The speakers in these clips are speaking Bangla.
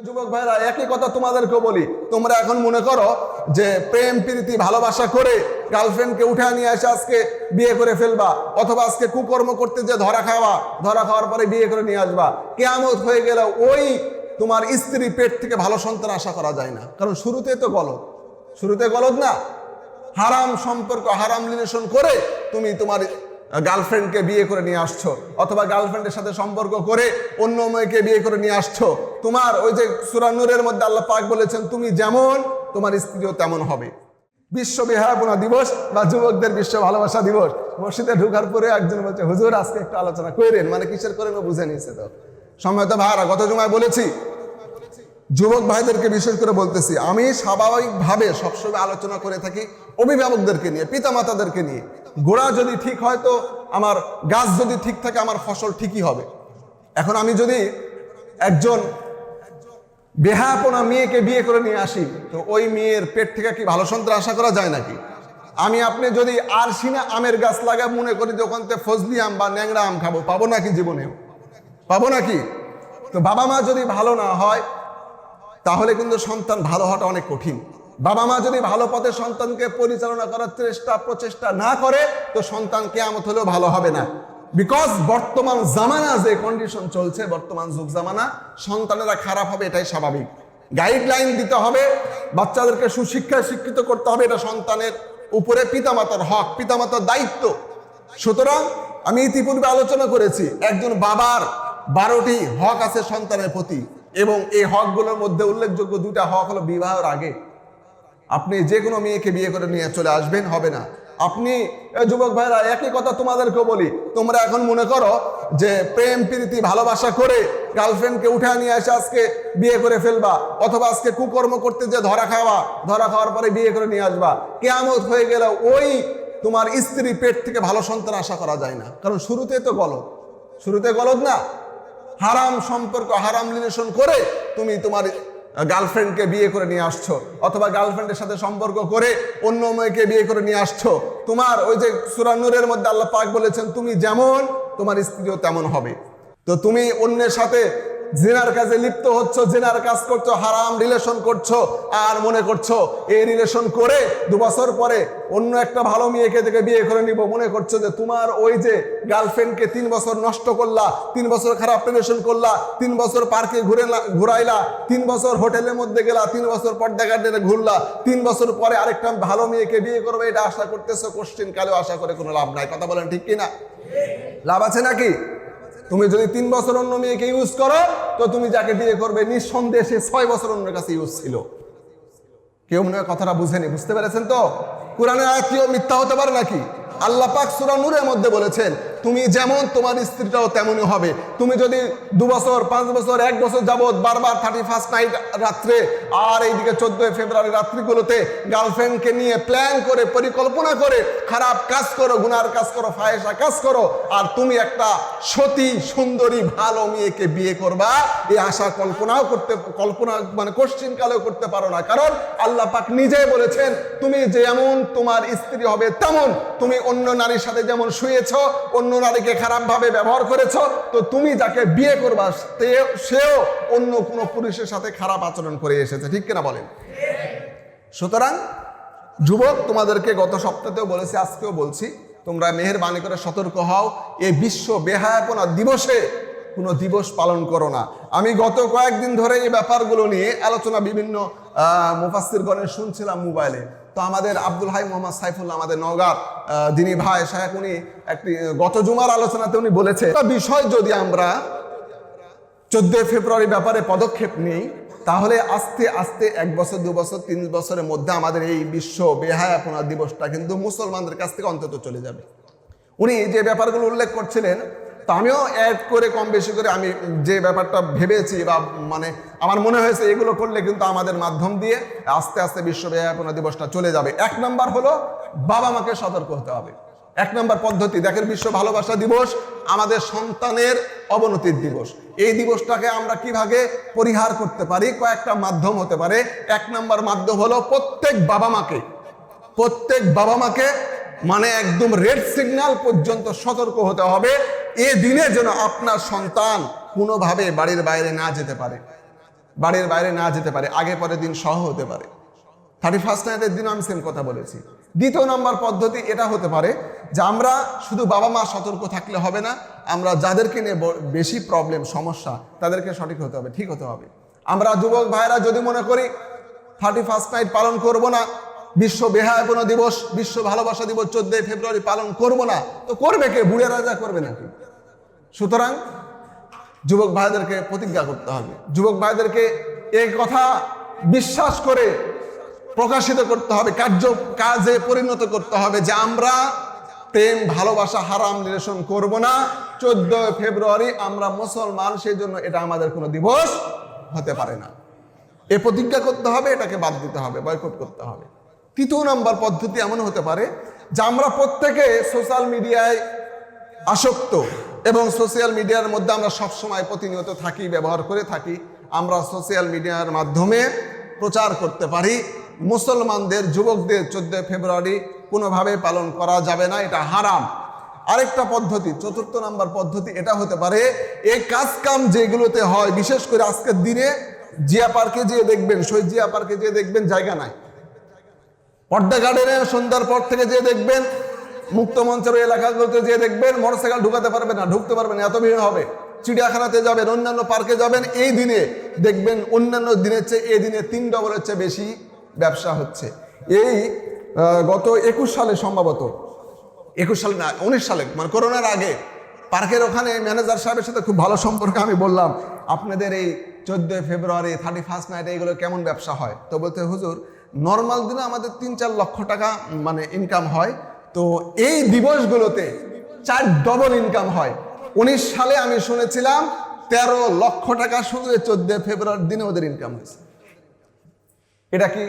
যুবক ভাইরা একই কথা তোমাদেরকে বলি, তোমরা এখন মনে করো যে প্রেম প্রীতি ভালোবাসা করে গার্লফ্রেন্ডকে উঠে নিয়ে এসে আজকে বিয়ে করে ফেলবা, অথবা আজকে কুকর্ম করতে যে ধরা খাওয়ার পরে বিয়ে করে নিয়ে আসবা। কিয়ামত হয়ে গেল ওই তোমার স্ত্রী পেট থেকে ভালো সন্তান আশা করা যায় না, কারণ শুরুতে গলদ না। হারাম সম্পর্ক, হারাম রিলেশন করে তুমি তোমার গার্লফ্রেন্ডকে বিয়ে করে নিয়ে আসছো, অথবা গার্লফ্রেন্ডের সাথে সম্পর্ক করে অন্য মেয়েকে বিয়ে করে নিয়ে আসছো। তোমার ওই যে সূরা নূরের মধ্যে আল্লাহ পাক বলেছেন তুমি যেমন তোমার স্ত্রীও তেমন হবে। বিশ্ব বেহায়াপনা দিবস বা যুবকদের বিশ্ব ভালোবাসা দিবস। মসজিদে ঢোকার পরে একজন বলছে হুজুর আজকে একটু আলোচনা করেন, মানে কিসের করেন ও বুঝে নিয়েছে। তো সম্মানিত ভাইরা, গত জুমায় বলেছি যুবক ভাইদেরকে বিশেষ করে বলতেছি, আমি স্বাভাবিকভাবে সবসময় আলোচনা করে থাকি অভিভাবকদেরকে নিয়ে, পিতামাতাদেরকে নিয়ে। গোড়া যদি ঠিক হয় তো আমার গাছ যদি ঠিক থাকে আমার ফসল ঠিকই হবে। এখন আমি যদি একজন বেহায়াপনা মেয়েকে বিয়ে করে নিয়ে আসি, তো ওই মেয়ের পেট থেকে কি ভালো সন্তান আশা করা যায় নাকি? আমি আপনি যদি আরশিনা আমের গাছ লাগায় মনে করি যে ওখান থেকে ফজলি আম বা ন্যাংরা আম খাবো, পাবো নাকি? জীবনেও পাবো নাকি? তো বাবা মা যদি ভালো না হয় তাহলে কিন্তু সন্তান ভালো হওয়াটা অনেক কঠিন। বাবা মা যদি ভালো পথে সন্তানকে পরিচালনা করার প্রচেষ্টা না করে তো সন্তান কিয়ামত হলেও ভালো হবে না। বিকজ বর্তমান জামানা যে কন্ডিশন চলছে, বর্তমান যুগ জামানা, সন্তানেরা খারাপ হবে এটাই স্বাভাবিক। গাইডলাইন দিতে হবে, বাচ্চাদেরকে সুশিক্ষায় শিক্ষিত করতে হবে, এটা সন্তানের উপরে পিতামাতার হক, পিতামাতার দায়িত্ব। সুতরাং আমি ইতিপূর্বে আলোচনা করেছি একজন বাবার 12টি হক আছে সন্তানের প্রতি, এবং এই হকগুলোর মধ্যে উল্লেখযোগ্য 2টা হক হলো বিবাহের আগে আপনি যে কোনো মেয়েকে বিয়ে করে নিয়ে চলে আসবেন, হবে না। আপনি যুবক ভাইরা একই কথা তোমাদেরকে বলি, তোমরা এখন মনে করো যে প্রেম প্রীতি ভালোবাসা করে গার্লফ্রেন্ডকে উঠে নিয়ে এসে আজকে বিয়ে করে ফেলবা, অথবা আজকে কুকর্ম করতে যে ধরা খাওয়ার পরে বিয়ে করে নিয়ে আসবা। কিয়ামত হয়ে গেল ওই তোমার স্ত্রী পেট থেকে ভালো সন্তান আশা করা যায় না, কারণ শুরুতে গলদ না। হারাম সম্পর্ক, হারাম রিলেশন করে তুমি তোমার গার্লফ্রেন্ডকে বিয়ে করে নিয়ে আসছো, অথবা গার্লফ্রেন্ডের সাথে সম্পর্ক করে অন্য মেয়েকে বিয়ে করে নিয়ে আসছো। তোমার ওই যে সূরা নূরের মধ্যে আল্লাহ পাক বলেছেন তুমি যেমন তোমার স্ত্রীও তেমন হবে। তো তুমি অন্যের সাথে জিনার কাজে লিপ্ত হচ্ছ, জিনার কাজ করছো, হারাম রিলেশন করছো, আর মনে করছো এই রিলেশন করে 2 বছর পরে অন্য একটা ভালো মেয়েকে থেকে বিয়ে করে নিব, মনে করছো যে তোমার ওই যে গার্লফ্রেন্ডকে 3 বছর নষ্ট করলা, 3 বছর খারাপ রিলেশন করলা, 3 বছর পার্কে ঘুরাইলা, 3 বছর হোটেলের মধ্যে গেলা, 3 বছর পর্দা কাটিয়ে ঘুরলা, 3 বছর পরে আরেকটা ভালো মেয়েকে বিয়ে করবে, এটা আশা করতেছো, কোশ্চিন কালেও আশা করে কোনো লাভ নাই। কথা বলেন ঠিক কিনা? লাভ আছে নাকি? তুমি যদি 3 বছর অন্য মেয়েকে ইউজ করো তো তুমি যাকে বিয়ে করবে নিঃসন্দেহে সে 6 বছর অন্যের কাছে ইউজ ছিল। কেউ মনে হয় কথাটা বুঝেনি, বুঝতে পেরেছেন তো? কোরআনের আয়াত কি মিথ্যা হতে পারে নাকি? আল্লাহ পাক সূরা নূরের মধ্যে বলেছেন তুমি যেমন তোমার স্ত্রীটাও তেমনই হবে। তুমি যদি 2 বছর 5 বছর 1 বছর যাবত বারবার 31st নাইট রাত্রে আর এইদিকে 14 ফেব্রুয়ারি রাত্রিগুলোতে গার্লফ্রেন্ডকে নিয়ে প্ল্যান করে পরিকল্পনা করে খারাপ কাজ করো, গুনার কাজ করো, ফাহেসা কাজ করো, আর তুমি একটা সতী সুন্দরী ভালো মেয়েকে বিয়ে করবা, এই আশা কল্পনা মানে কোশ্চিন কালেও করতে পারো না। কারণ আল্লাহ পাক নিজেই বলেছেন তুমি যেমন তোমার স্ত্রী হবে তেমন। তুমি অন্য নারীর সাথে যেমন শুয়েছ, অন্য নারীকে খারাপ ভাবে ব্যবহার করেছ, তো তুমি যাকে বিয়ে করবা সেও অন্য কোনো পুরুষের সাথে খারাপ আচরণ করে এসেছে। ঠিক কিনা বলেন? সুতরাং যুবক, তোমাদেরকে গত সপ্তাহেও বলেছি, আজকেও বলছি, তোমরা মেহেরবানি করে সতর্ক হও, এই বিশ্ব বেহায়াপনা দিবসে কোনো দিবস পালন করো না। আমি গত কয়েকদিন ধরে এই ব্যাপারগুলো নিয়ে আলোচনা বিভিন্ন মুফাসসিরগণের শুনছিলাম মোবাইলে। তো আমাদের আব্দুল হাই মোহাম্মদ সাইফুল্লাহ, আমাদের নওগাঁর যিনি ভাই সাহেব, উনি একটি গত জুমার আলোচনাতে উনি বলেছে বিষয় যদি আমরা 14 ফেব্রুয়ারি ব্যাপারে পদক্ষেপ নেই তাহলে আস্তে আস্তে 1 বছর 2 বছর 3 বছরের মধ্যে আমাদের এই বিশ্ব বেহায়াপনা দিবসটা কিন্তু মুসলমানদের কাছ থেকে অন্তত চলে যাবে। উনি যে ব্যাপারগুলো উল্লেখ করছিলেন তা আমিও অ্যাড করে কম বেশি করে আমি যে ব্যাপারটা ভেবেছি বা মানে আমার মনে হয়েছে এগুলো করলে কিন্তু আমাদের মাধ্যম দিয়ে আস্তে আস্তে বিশ্ব বেহায়াপনা দিবসটা চলে যাবে। 1 নম্বর হলো বাবা মাকে সতর্ক হতে হবে। 1 নম্বর পদ্ধতি দেখেন, বিশ্ব ভালোবাসা দিবস আমাদের সন্তানের অবনতির দিবস। এই দিবসটাকে আমরা কিভাবে পরিহার করতে পারি? কয়েকটা মাধ্যম হতে পারে। 1 নম্বর মাধ্যম হলো প্রত্যেক বাবা মাকে মানে একদম রেড সিগন্যাল পর্যন্ত সতর্ক হতে হবে, এ দিনে যেন আপনার সন্তান কোনোভাবে বাড়ির বাইরে না যেতে পারে। বাড়ির বাইরে না যেতে পারে, আগে পরের দিন সহ হতে পারে। 31st নাইটের দিন আমি সেম কথা বলেছি। দ্বিতীয় নম্বর পদ্ধতি এটা হতে পারে যে আমরা শুধু বাবা মা সতর্ক থাকলে হবে না, আমরা যাদেরকে নিয়ে বেশি প্রবলেম সমস্যা তাদেরকে সঠিক হতে হবে, ঠিক হতে হবে। আমরা যুবক ভাইরা যদি মনে করি 31st নাইট পালন করব না, বিশ্ব বেহায়াপনা দিবস, বিশ্ব ভালোবাসা দিবস 14 ফেব্রুয়ারি পালন করব না, তো করবে কে? বুড়ে রাজা করবে নাকি? সুতরাং যুবক ভাইদেরকে প্রতিজ্ঞা করতে হবে, যুবক ভাইদেরকে এই কথা বিশ্বাস করে প্রকাশিত করতে হবে, কাজে পরিণত করতে হবে যে আমরা প্রেম ভালোবাসা হারাম রিলেশন করব না। 14 ফেব্রুয়ারি আমরা মুসলমান, সেই জন্য এটা আমাদের কোনো দিবস হতে পারে না। এ প্রতিজ্ঞা করতে হবে, এটাকে বাদ দিতে হবে, বয়কট করতে হবে। তৃতীয় নম্বর পদ্ধতি এমন হতে পারে যে আমরা প্রত্যেকে সোশ্যাল মিডিয়ায় আসক্ত এবং সোশ্যাল মিডিয়ার মধ্যে আমরা সবসময় প্রতিনিয়ত থাকি, ব্যবহার করে থাকি। আমরা সোশ্যাল মিডিয়ার মাধ্যমে প্রচার করতে পারি মুসলমানদের যুবকদের 14 ফেব্রুয়ারি কোনোভাবে পালন করা যাবে না, এটা হারাম। আরেকটা পদ্ধতি, চতুর্থ নম্বর পদ্ধতি এটা হতে পারে, এই কাজ কাম যেগুলোতে হয়, বিশেষ করে আজকের দিনে জিয়া পার্কে যেয়ে দেখবেন, শহীদ জিয়া পার্কে যেয়ে দেখবেন জায়গা নাই, পর্দা গার্ডেনে সন্ধ্যার পর থেকে যেয়ে দেখবেন, মুক্ত মঞ্চের এলাকাগুলোতে যেয়ে দেখবেন মোটরসাইকেল ঢুকাতে পারবেন না, ঢুকতে পারবেন না, এত ভিড় হবে। চিড়িয়াখানাতে যাবেন, অন্যান্য পার্কে যাবেন, এই দিনে দেখবেন অন্যান্য দিনের চেয়ে এই দিনে 3 ডবলের চেয়ে বেশি ব্যবসা হচ্ছে। এই গত 21 সালে, সম্ভবত 21 সালে না 19 সালে, মানে করোনার আগে, পার্কের ওখানে ম্যানেজার সাহেবের সাথে খুব ভালো সম্পর্ক। আমি বললাম আপনাদের এই 14 ফেব্রুয়ারি 31st নাইট এইগুলো কেমন ব্যবসা হয়? তো বলতে, হুজুর নর্মাল দিনে আমাদের 3-4 লক্ষ টাকা মানে ইনকাম হয়, তো এই দিবসগুলোতে 4 ডবল ইনকাম হয়। 19 সালে আমি শুনেছিলাম 13 লক্ষ টাকা শুধু 14 ফেব্রুয়ারির দিনে ওদের ইনকাম হয়েছে। এটা কি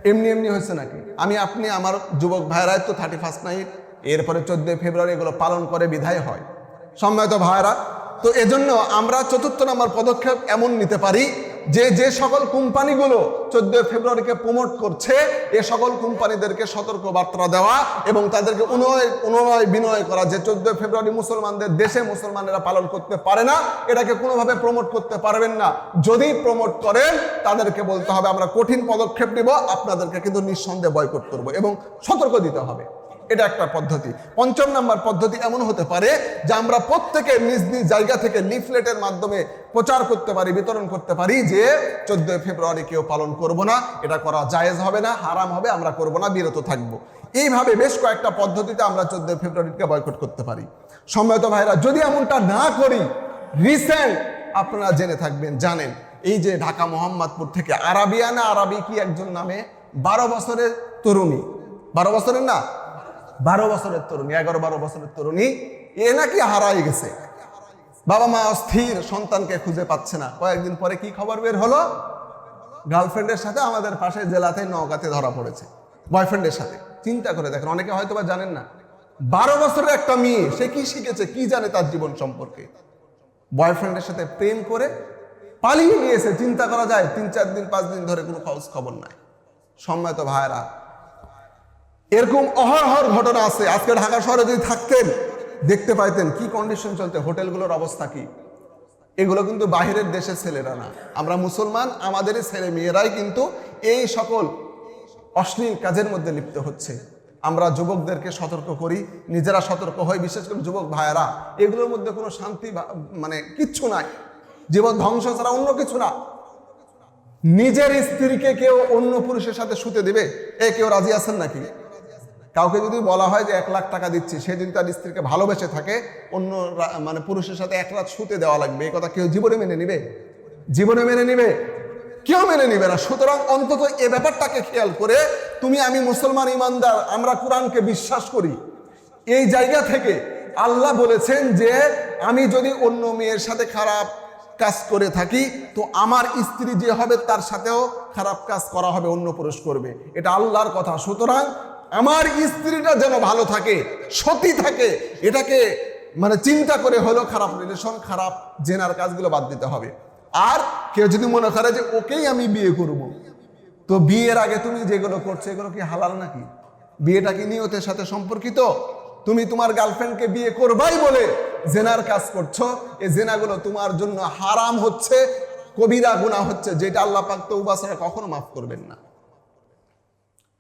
এমনি এমনি হয়েছে নাকি? আপনি আমার যুবক ভাইরাই তো 31st নাইট, এরপরে 14 ফেব্রুয়ারি এগুলো পালন করে বিধায় হয়। সম্মানিত ভাইরা, তো এজন্য আমরা চতুর্থ নম্বর পদক্ষেপ এমন নিতে পারি যে সকল কোম্পানিগুলো 14 ফেব্রুয়ারিকে প্রমোট করছে, এ সকল কোম্পানিদেরকে সতর্ক বার্তা দেওয়া এবং তাদেরকে অনুনয় বিনয় করা যে 14 ফেব্রুয়ারি মুসলমানদের দেশে মুসলমানেরা পালন করতে পারে না, এটাকে কোনোভাবে প্রমোট করতে পারবেন না। যদি প্রমোট করেন তাদেরকে বলতে হবে আমরা কঠিন পদক্ষেপ নিব, আপনাদেরকে কিন্তু নিঃসন্দেহে বয়কট করব এবং সতর্ক দিতে হবে। এটা একটা পদ্ধতি। 5ম নম্বর পদ্ধতি এমন হতে পারে যে আমরা প্রত্যেকে নিজ নিজ জায়গা থেকে লিফলেটের মাধ্যমে প্রচার করতে পারি, বিতরণ করতে পারি যে 14 ফেব্রুয়ারি কেউ পালন করব না, এটা করা জায়েজ হবে না, হারাম হবে, আমরা করব না, বিরত থাকব। এইভাবে বেশ কয়েকটা পদ্ধতিতে আমরা 14 ফেব্রুয়ারিকে বয়কট করতে পারি। সম্মানিত ভাইরা, যদি এমনটা না করি, রিসেন্ট আপনারা জেনে থাকবেন, জানেন এই যে ঢাকা মোহাম্মদপুর থেকে আরাবিয়ানা আরাবি কি একজন নামে 12 বছরের তরুণী, 12 বছরের না 12 বছরের তরুণী, 11-12 বছরের তরুণী, এ নাকি হারাই গেছে। বাবা মা অস্থির, সন্তানকে খুঁজে পাচ্ছে না। কয়েকদিন পরে কি খবর বের হলো? গার্লফ্রেন্ডের সাথে আমাদের পাশে জেলাতে নওগাঁতে ধরা পড়েছে, বয়ফ্রেন্ডের সাথে। চিন্তা করে দেখেন, অনেকে হয়তো বা জানেন না, 12 বছরের একটা মেয়ে, সে কি শিখেছে, কি জানে তার জীবন সম্পর্কে? বয়ফ্রেন্ডের সাথে প্রেম করে পালিয়ে গিয়েছে। চিন্তা করা যায়, 3-4 দিন 5 দিন ধরে কোনো খোঁজ খবর নাই। সম্মানিত ভাইরা, এরকম অহরহর ঘটনা আছে। আজকে ঢাকা শহরে যদি থাকতেন দেখতে পাইতেন কি কন্ডিশন চলতে, হোটেলগুলোর অবস্থা কি। এগুলো কিন্তু বাহিরের দেশের ছেলেরা না, আমরা মুসলমান, আমাদেরই ছেলে মেয়েরাই কিন্তু এই সকল অশ্লীল কাজের মধ্যে লিপ্ত হচ্ছে। আমরা যুবকদেরকে সতর্ক করি, নিজেরা সতর্ক হই, বিশেষ করে যুবক ভাইয়েরা। এগুলোর মধ্যে কোনো শান্তি মানে কিচ্ছু নাই, জীবন ধ্বংস ছাড়া অন্য কিছু না। নিজের স্ত্রীকে কেউ অন্য পুরুষের সাথে শুতে দিবে? কেউ রাজি আছেন নাকি? কাউকে যদি বলা হয় যে 1 লাখ টাকা দিচ্ছি, সে যদি তার স্ত্রীকে ভালোবেসে থাকে, অন্য মানে পুরুষের সাথে 1 রাত শুতে দেওয়া লাগবে, এই কথা কেউ জীবনে মেনে নিবে? জীবনে মেনে নিবে? কেউ মেনে নিবে না। সুতরাং অন্তত এ ব্যাপারটাকে খেয়াল করে, তুমি আমি মুসলমান ইমানদার, আমরা কোরআনকে বিশ্বাস করি, এই জায়গা থেকে আল্লাহ বলেছেন যে আমি যদি অন্য মেয়ের সাথে খারাপ কাজ করে থাকি, তো আমার স্ত্রী যে হবে তার সাথেও খারাপ কাজ করা হবে, অন্য পুরুষ করবে, এটা আল্লাহর কথা। সুতরাং আমার স্ত্রীটা যেন ভালো থাকে, সতী থাকে, এটাকে মানে চিন্তা করে হলো খারাপ রিলেশন, খারাপ জেনার কাজগুলো বাদ দিতে হবে। আর কেউ যদি মনে করে যে ওকেই আমি বিয়ে করব, তো বিয়ের আগে তুমি যেগুলো করছো এগুলো কি হালাল নাকি? বিয়েটা কি নিয়তের সাথে সম্পর্কিত? তুমি তোমার গার্লফ্রেন্ডকে বিয়ে করবাই বলে জেনার কাজ করছো, এই জেনাগুলো তোমার জন্য হারাম হচ্ছে, কবিরা গুনাহ হচ্ছে, যেটা আল্লাহ পাক তওবা ছাড়া কখনো মাফ করবেন না।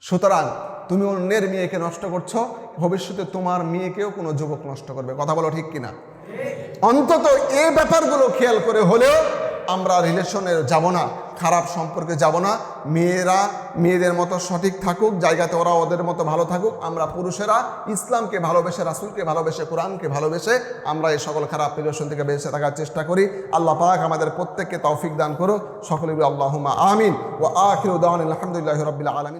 সুতরাং তুমি অন্যের মেয়েকে নষ্ট করছো, ভবিষ্যতে তোমার মেয়েকেও কোনো যুবক নষ্ট করবে। কথা বলো ঠিক কিনা? অন্তত এই ব্যাপারগুলো খেয়াল করে হলেও আমরা রিলেশনে যাব না, খারাপ সম্পর্কে যাব না। মেয়েরা মেয়েদের মতো সঠিক থাকুক, জায়গাতে ওরা ওদের মতো ভালো থাকুক। আমরা পুরুষেরা ইসলামকে ভালোবেসে, রাসূলকে ভালোবেসে, কোরআনকে ভালোবেসে আমরা এই সকল খারাপ রিলেশন থেকে বেঁচে থাকার চেষ্টা করি। আল্লাহ পাক আমাদের প্রত্যেককে তৌফিক দান করুক। সকলে আল্লাহুম্মা আমিন। ওয়া আখিরু দাওয়ানা আলহামদুলিল্লাহি রাব্বিল আলামিন।